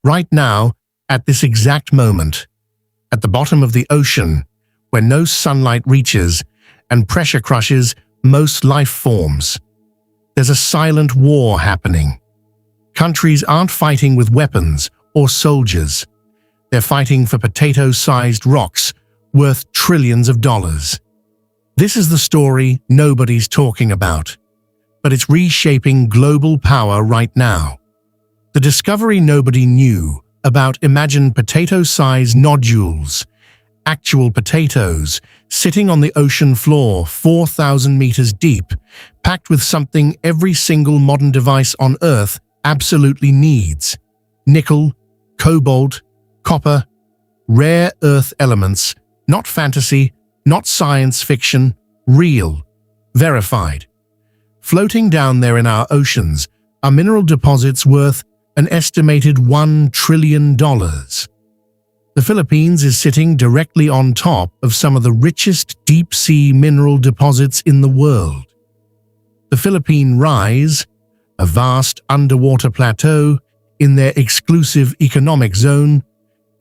right now, at this exact moment, at the bottom of the ocean, where no sunlight reaches and pressure crushes most life forms. There's a silent war happening. Countries aren't fighting with weapons or soldiers. They're fighting for potato-sized rocks worth trillions of dollars. This is the story nobody's talking about, but it's reshaping global power right now. The discovery nobody knew about imagined potato-sized nodules, actual potatoes, sitting on the ocean floor 4,000 meters deep, packed with something every single modern device on Earth absolutely needs: nickel, cobalt, copper, rare earth elements, not fantasy, not science fiction, real, verified. Floating down there in our oceans are mineral deposits worth an estimated $1 trillion. The Philippines is sitting directly on top of some of the richest deep-sea mineral deposits in the world. The Philippine Rise, a vast underwater plateau in their exclusive economic zone,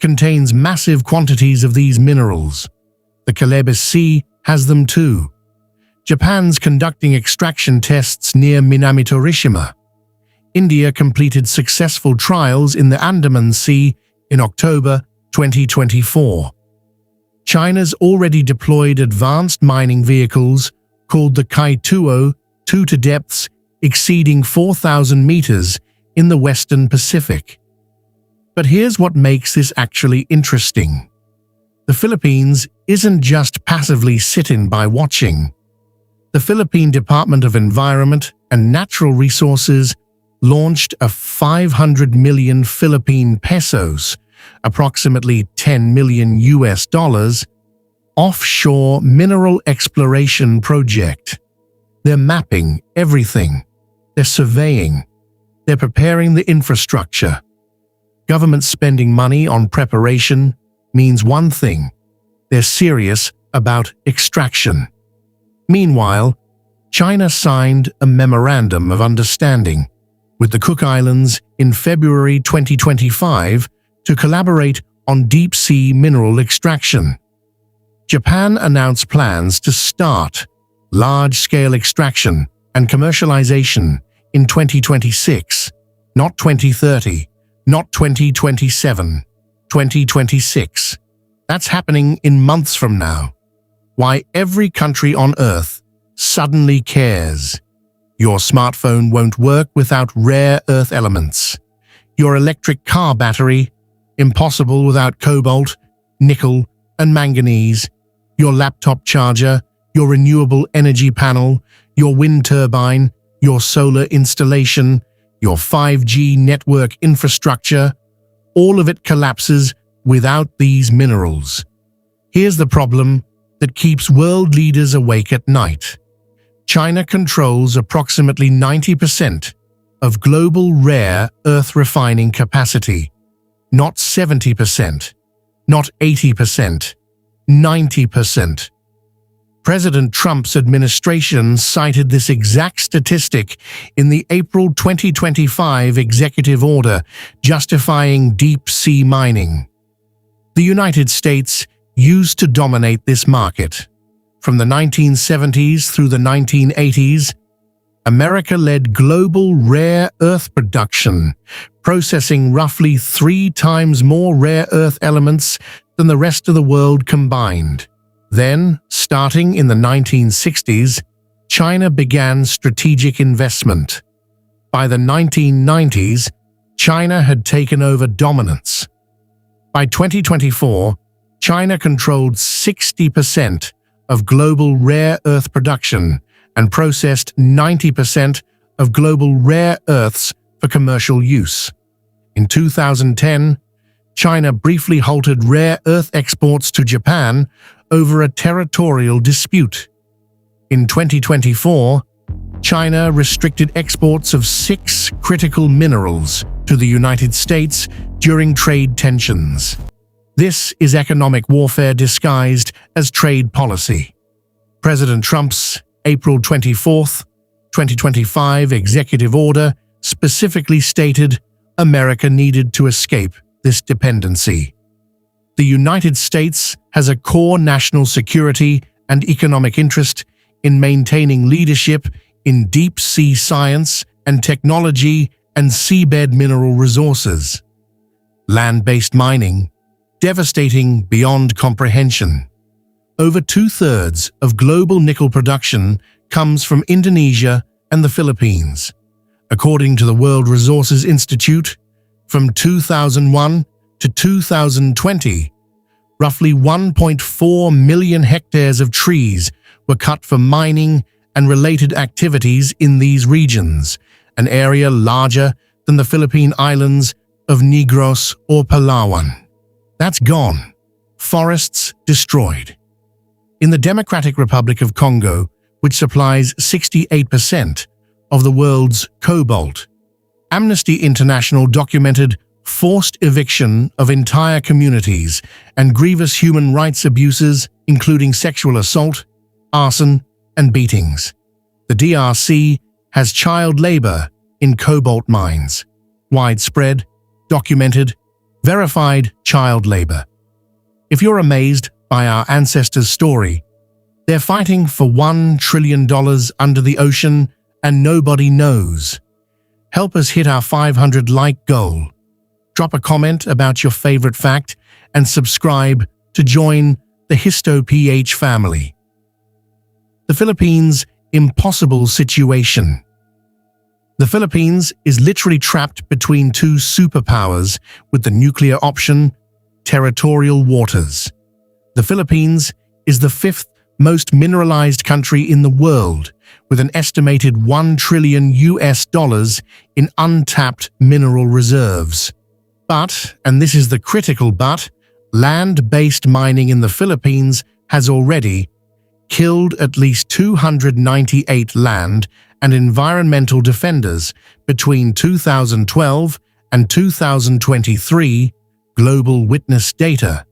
contains massive quantities of these minerals. The Celebes Sea has them too. Japan's conducting extraction tests near Minamotorishima. India completed successful trials in the Andaman Sea in October 2024. China's already deployed advanced mining vehicles called the Kaituo 2 to depths exceeding 4,000 meters in the Western Pacific. But here's what makes this actually interesting. The Philippines isn't just passively sitting by watching. The Philippine Department of Environment and Natural Resources launched a 500 million Philippine pesos, approximately $10 million offshore mineral exploration project. They're mapping everything. They're surveying. They're preparing the infrastructure. Government spending money on preparation means one thing: they're serious about extraction. Meanwhile, China signed a memorandum of understanding with the Cook Islands in February 2025 to collaborate on deep-sea mineral extraction. Japan announced plans to start large-scale extraction and commercialization in 2026, not 2030, not 2027, 2026. That's happening in months from now. Why every country on Earth suddenly cares. Your smartphone won't work without rare earth elements. Your electric car battery, impossible without cobalt, nickel, and manganese. Your laptop charger, your renewable energy panel, your wind turbine, your solar installation, your 5G network infrastructure, all of it collapses without these minerals. Here's the problem that keeps world leaders awake at night. China controls approximately 90% of global rare earth refining capacity. Not 70%, not 80%, 90%. President Trump's administration cited this exact statistic in the April 2025 executive order justifying deep-sea mining. The United States used to dominate this market. From the 1970s through the 1980s, America led global rare earth production, processing roughly 3 times more rare earth elements than the rest of the world combined. Then, starting in the 1960s, China began strategic investment. By the 1990s, China had taken over dominance. By 2024, China controlled 60% of global rare earth production and processed 90% of global rare earths for commercial use. In 2010, China briefly halted rare earth exports to Japan over a territorial dispute. In 2024, China restricted exports of 6 critical minerals to the United States during trade tensions. This is economic warfare disguised as trade policy. President Trump's April 24, 2025 executive order specifically stated America needed to escape this dependency. The United States has a core national security and economic interest in maintaining leadership in deep-sea science and technology and seabed mineral resources. Land-based mining, devastating beyond comprehension. Over 2/3 of global nickel production comes from Indonesia and the Philippines. According to the World Resources Institute, from 2001 to 2020, roughly 1.4 million hectares of trees were cut for mining and related activities in these regions, an area larger than the Philippine islands of Negros or Palawan. That's gone. Forests destroyed. In the Democratic Republic of Congo, which supplies 68% of the world's cobalt, Amnesty International documented forced eviction of entire communities and grievous human rights abuses, including sexual assault, arson, and beatings. The DRC has child labor in cobalt mines. Widespread, documented, verified child labor. If you're amazed by our ancestors' story, they're fighting for $1 trillion under the ocean and nobody knows. Help us hit our 500-like goal. Drop a comment about your favorite fact and subscribe to join the HistoPH family. The Philippines' impossible situation. The Philippines is literally trapped between two superpowers with the nuclear option, territorial waters. The Philippines is the fifth most mineralized country in the world, with an estimated $1 trillion in untapped mineral reserves. But, and this is the critical but, land-based mining in the Philippines has already killed at least 298 land and environmental defenders between 2012 and 2023, Global Witness data,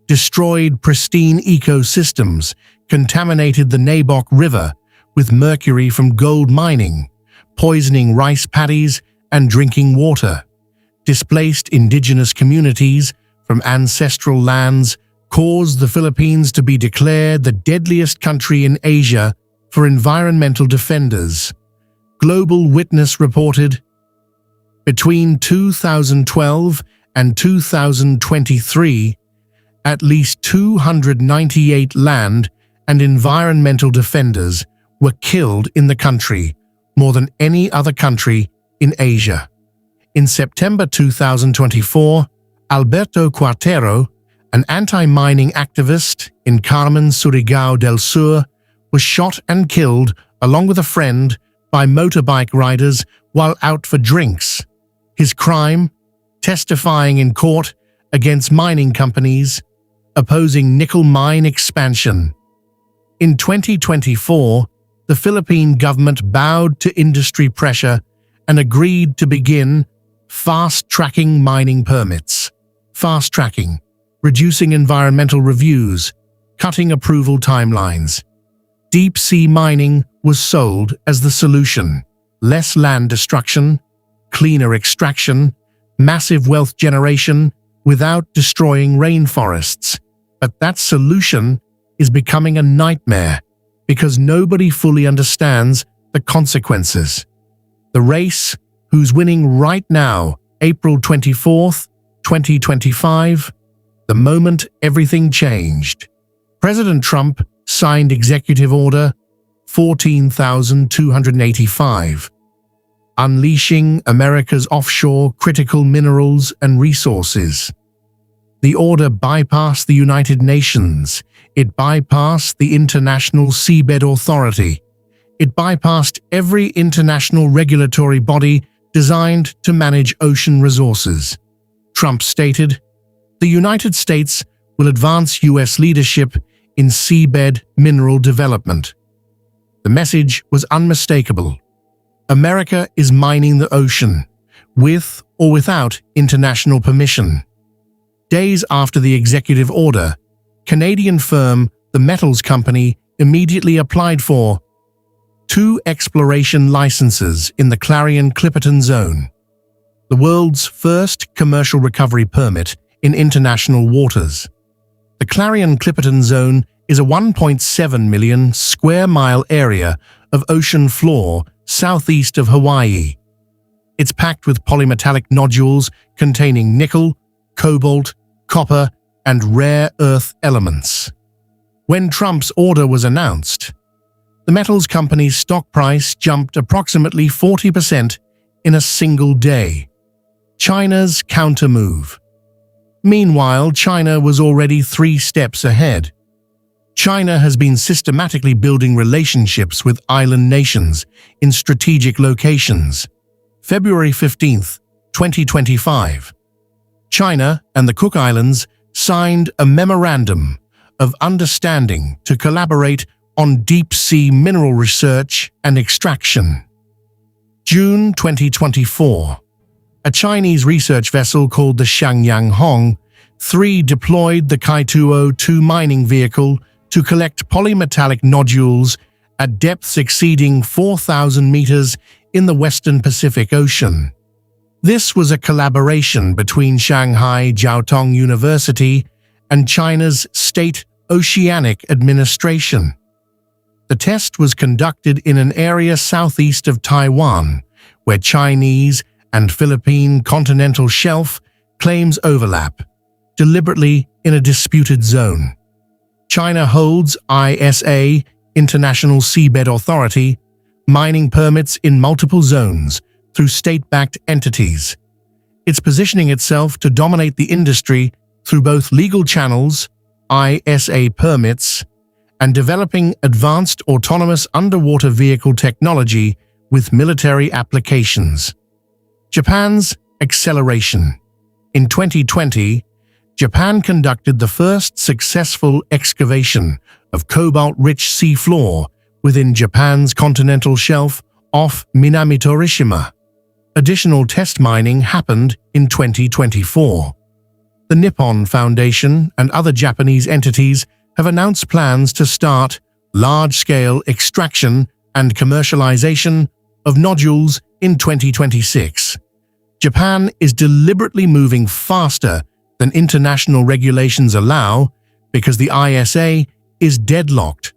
destroyed pristine ecosystems, contaminated the Naboc River with mercury from gold mining, poisoning rice paddies and drinking water, displaced indigenous communities from ancestral lands, caused the Philippines to be declared the deadliest country in Asia for environmental defenders. Global Witness reported, between 2012 and 2023, at least 298 land and environmental defenders were killed in the country, more than any other country in Asia. In September 2024, Alberto Cuartero, an anti-mining activist in Carmen, Surigao del Sur, was shot and killed along with a friend by motorbike riders while out for drinks. His crime? Testifying in court against mining companies, opposing nickel mine expansion. In 2024, the Philippine government bowed to industry pressure and agreed to begin fast-tracking mining permits. Fast-tracking, reducing environmental reviews, cutting approval timelines. Deep-sea mining was sold as the solution. Less land destruction, cleaner extraction, massive wealth generation without destroying rainforests. But that solution is becoming a nightmare because nobody fully understands the consequences. The race, who's winning right now, April 24th, 2025, the moment everything changed. President Trump signed Executive Order 14,285, unleashing America's offshore critical minerals and resources. The order bypassed the United Nations. It bypassed the International Seabed Authority. It bypassed every international regulatory body designed to manage ocean resources. Trump stated, "The United States will advance U.S. leadership in seabed mineral development." The message was unmistakable. America is mining the ocean, with or without international permission. Days after the executive order, Canadian firm The Metals Company immediately applied for 2 exploration licenses in the Clarion-Clipperton Zone. the world's first commercial recovery permit in international waters. The Clarion-Clipperton Zone is a 1.7 million square mile area of ocean floor southeast of Hawaii. It's packed with polymetallic nodules containing nickel, cobalt, copper, and rare earth elements. When Trump's order was announced, the metals company's stock price jumped approximately 40% in a single day. China's countermove. Meanwhile, China was already 3 steps ahead. China has been systematically building relationships with island nations in strategic locations. February 15, 2025. China and the Cook Islands signed a memorandum of understanding to collaborate on deep-sea mineral research and extraction. June 2024. A Chinese research vessel called the Shangyang Hong 3 deployed the Kai-202 mining vehicle to collect polymetallic nodules at depths exceeding 4,000 meters in the Western Pacific Ocean. This was a collaboration between Shanghai Jiaotong University and China's State Oceanic Administration. The test was conducted in an area southeast of Taiwan, where Chinese and Philippine continental shelf claims overlap, deliberately in a disputed zone. China holds ISA, International Seabed Authority, mining permits in multiple zones through state-backed entities. It's positioning itself to dominate the industry through both legal channels, ISA permits, and developing advanced autonomous underwater vehicle technology with military applications. Japan's acceleration. In 2020, Japan conducted the first successful excavation of cobalt-rich seafloor within Japan's continental shelf off Minamitorishima. Additional test mining happened in 2024. The Nippon Foundation and other Japanese entities have announced plans to start large-scale extraction and commercialization of nodules in 2026. Japan is deliberately moving faster than international regulations allow because the ISA is deadlocked.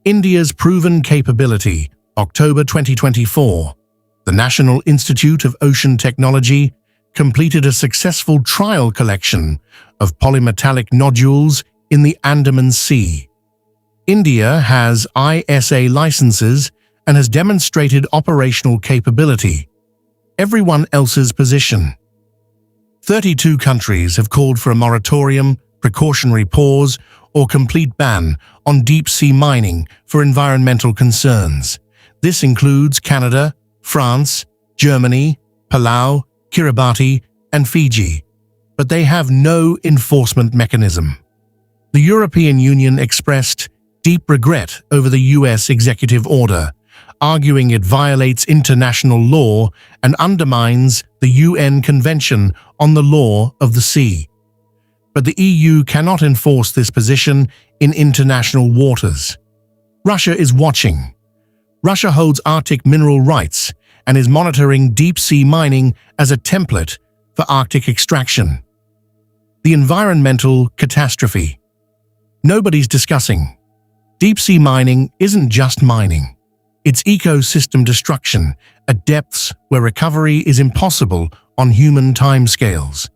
India's proven capability, October 2024. The National Institute of Ocean Technology completed a successful trial collection of polymetallic nodules in the Andaman Sea. India has ISA licenses and has demonstrated operational capability. Everyone else's position. 32 countries have called for a moratorium, precautionary pause, or complete ban on deep-sea mining for environmental concerns. This includes Canada, France, Germany, Palau, Kiribati, and Fiji, but they have no enforcement mechanism. The European Union expressed deep regret over the US executive order, arguing it violates international law and undermines the UN Convention on the Law of the Sea. But the EU cannot enforce this position in international waters. Russia is watching. Russia holds Arctic mineral rights and is monitoring deep-sea mining as a template for Arctic extraction. The environmental catastrophe. Nobody's discussing. Deep-sea mining isn't just mining. It's ecosystem destruction at depths where recovery is impossible on human timescales.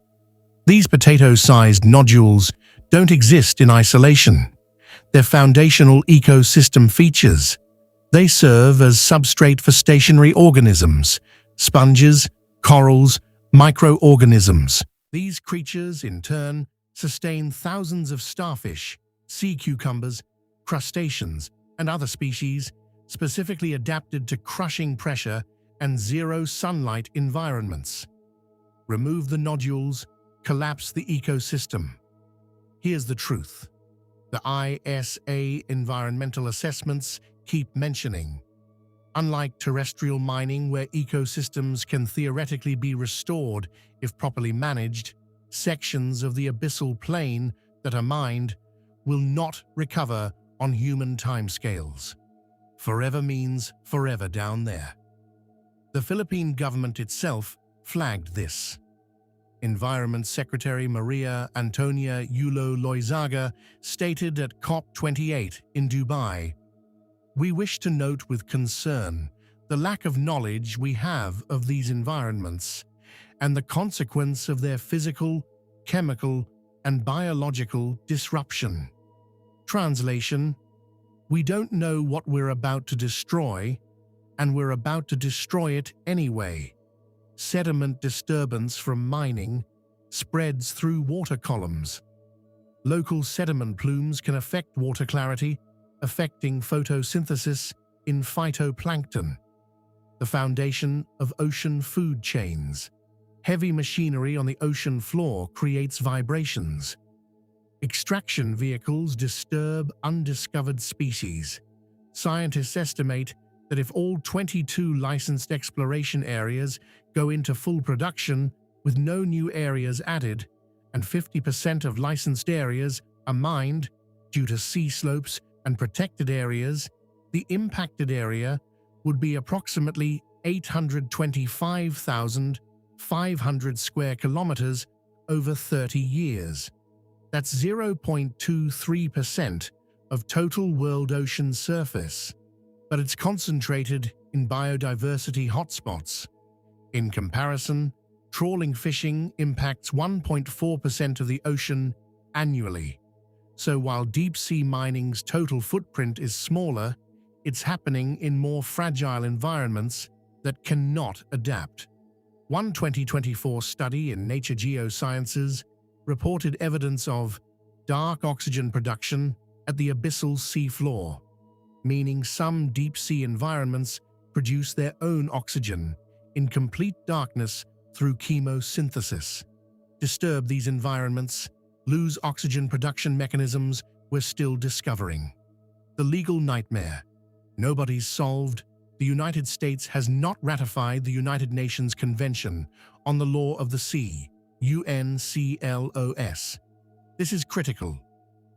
These potato-sized nodules don't exist in isolation. They're foundational ecosystem features. They serve as substrate for stationary organisms, sponges, corals, microorganisms. These creatures, in turn, sustain thousands of starfish, sea cucumbers, crustaceans, and other species specifically adapted to crushing pressure and zero sunlight environments. Remove the nodules, collapse the ecosystem. Here's the truth. The ISA environmental assessments keep mentioning. Unlike terrestrial mining where ecosystems can theoretically be restored if properly managed, sections of the abyssal plain that are mined will not recover on human timescales. Forever means forever down there. The Philippine government itself flagged this. Environment Secretary Maria Antonia Yulo Loizaga stated at COP28 in Dubai, "We wish to note with concern the lack of knowledge we have of these environments and the consequence of their physical, chemical, and biological disruption." Translation: we don't know what we're about to destroy, and we're about to destroy it anyway. Sediment disturbance from mining spreads through water columns. Local sediment plumes can affect water clarity, affecting photosynthesis in phytoplankton, the foundation of ocean food chains. Heavy machinery on the ocean floor creates vibrations. Extraction vehicles disturb undiscovered species. Scientists estimate that if all 22 licensed exploration areas go into full production with no new areas added, and 50% of licensed areas are mined due to sea slopes and protected areas, the impacted area would be approximately 825,500 square kilometers over 30 years. That's 0.23% of total world ocean surface, but it's concentrated in biodiversity hotspots. In comparison, trawling fishing impacts 1.4% of the ocean annually. So while deep-sea mining's total footprint is smaller, it's happening in more fragile environments that cannot adapt. One 2024 study in Nature Geosciences reported evidence of dark oxygen production at the abyssal seafloor, meaning some deep-sea environments produce their own oxygen in complete darkness through chemosynthesis. Disturb these environments, lose oxygen production mechanisms we're still discovering. The legal nightmare. Nobody's solved. The United States has not ratified the United Nations Convention on the Law of the Sea, UNCLOS. This is critical.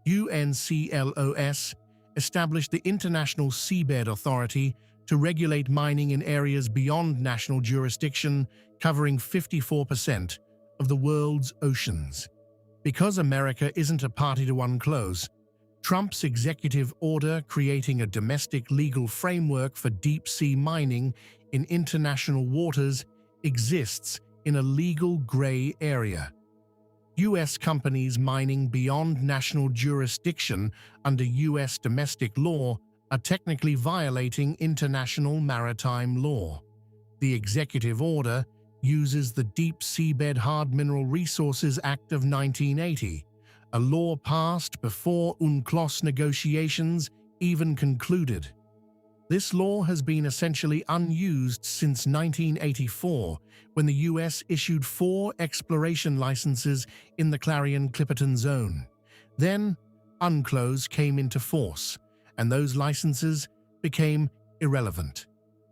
UNCLOS established the International Seabed Authority to regulate mining in areas beyond national jurisdiction, covering 54% of the world's oceans. Because America isn't a party to UNCLOS, Trump's executive order creating a domestic legal framework for deep-sea mining in international waters exists in a legal gray area. U.S. companies mining beyond national jurisdiction under U.S. domestic law are technically violating international maritime law. The executive order uses the Deep Seabed Hard Mineral Resources Act of 1980, a law passed before UNCLOS negotiations even concluded. This law has been essentially unused since 1984, when the U.S. issued 4 exploration licenses in the Clarion-Clipperton Zone. Then, UNCLOS came into force, and those licenses became irrelevant.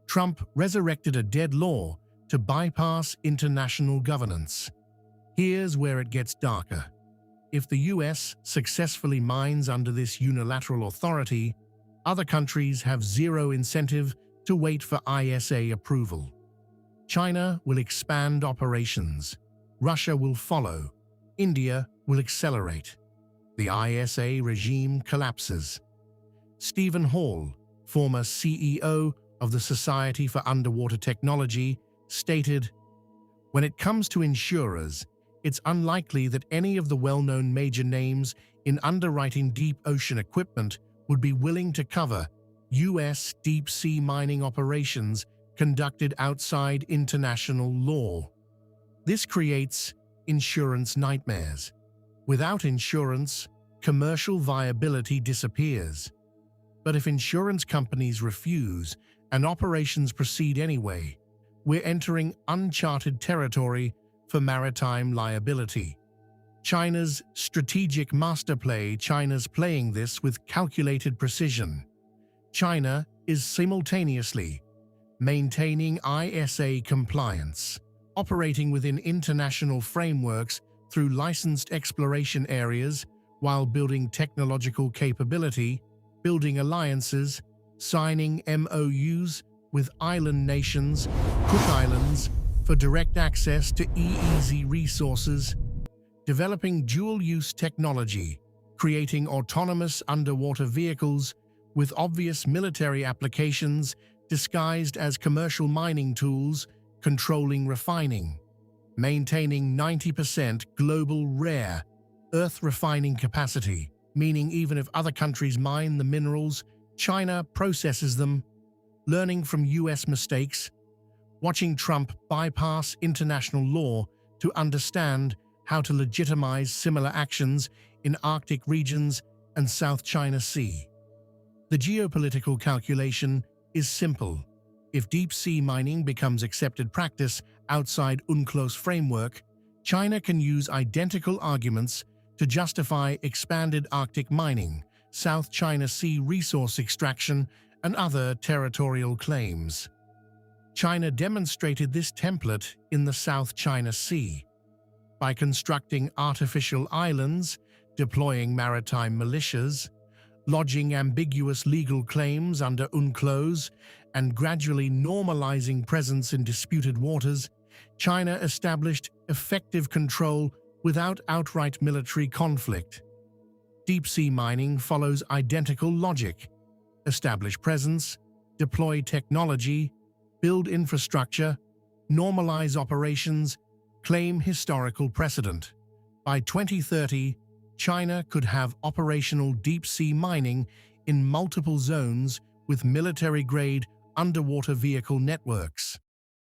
Trump resurrected a dead law to bypass international governance. Here's where it gets darker. If the U.S. successfully mines under this unilateral authority, other countries have zero incentive to wait for ISA approval. China will expand operations. Russia will follow. India will accelerate. The ISA regime collapses. Stephen Hall, former CEO of the Society for Underwater Technology, stated, "When it comes to insurers, it's unlikely that any of the well-known major names in underwriting deep ocean equipment would be willing to cover U.S. deep-sea mining operations conducted outside international law. This creates insurance nightmares. Without insurance, commercial viability disappears. But if insurance companies refuse and operations proceed anyway, we're entering uncharted territory for maritime liability. China's strategic master play. China's playing this with calculated precision. China is simultaneously maintaining ISA compliance, operating within international frameworks through licensed exploration areas while building technological capability, building alliances, signing MOUs with island nations, Cook Islands, for direct access to EEZ resources, developing dual-use technology, creating autonomous underwater vehicles with obvious military applications disguised as commercial mining tools, controlling refining, maintaining 90% global rare earth refining capacity, meaning even if other countries mine the minerals, China processes them, learning from US mistakes, watching Trump bypass international law to understand how to legitimize similar actions in Arctic regions and South China Sea. The geopolitical calculation is simple. If deep-sea mining becomes accepted practice outside UNCLOS framework, China can use identical arguments to justify expanded Arctic mining, South China Sea resource extraction, and other territorial claims. China demonstrated this template in the South China Sea by constructing artificial islands, deploying maritime militias, lodging ambiguous legal claims under UNCLOS, and gradually normalizing presence in disputed waters. China established effective control without outright military conflict. Deep-sea mining follows identical logic: establish presence, deploy technology, build infrastructure, normalize operations, claim historical precedent. By 2030, China could have operational deep-sea mining in multiple zones with military-grade underwater vehicle networks.